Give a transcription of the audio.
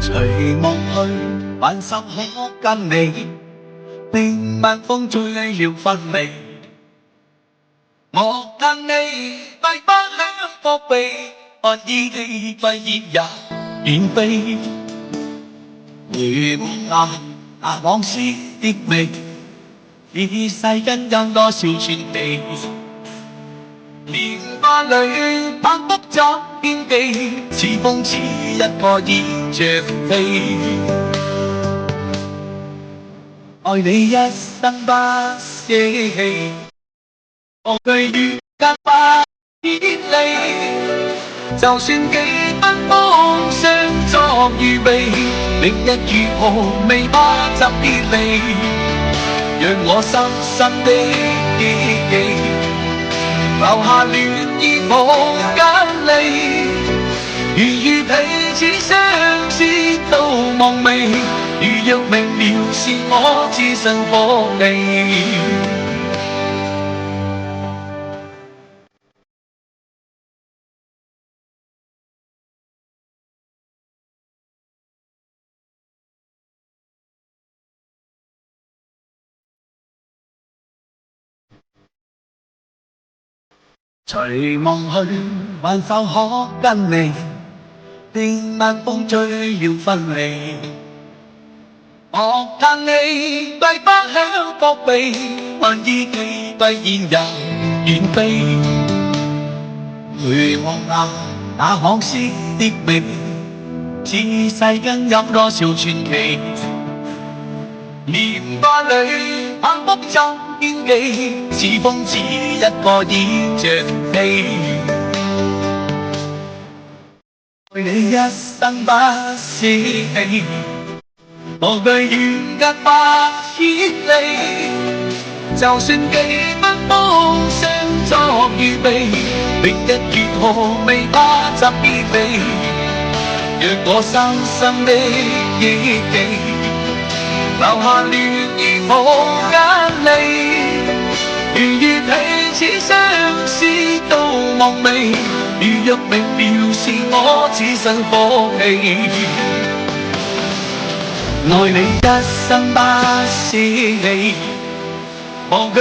隨望去，還心可跟你，令晚風吹了分離。我嘆你閉不響伏避，看依稀揮煙也遠飛。回望那往事的味，已世間有多少傳奇？年華裏反覆作牽記，似風似一個煙着飛。愛你一生不捨棄，無懼與隔百千里。就算幾分風霜作預備，明日如何未怕怎別離。讓我深深的憶記，留下戀意無間離。如遇彼此相思到夢寐，如若明了是我置身火地。隨望去，還否可跟你，令晚風吹了分離。我嘆你閉不響伏避，看依稀揮煙也遠飛。回望那往事的味，似世間有多少傳奇？年華裏反覆作牽記，似風似一個倚着飛。愛你一生不捨棄，無懼遠隔百千里。就算幾分風霜作預備，明日如何未怕怎別離。讓我深深的憶記，留下戀意無間離。如遇彼此相思到夢寐，如若明了是我置身火氣。愛你一生不捨棄，無懼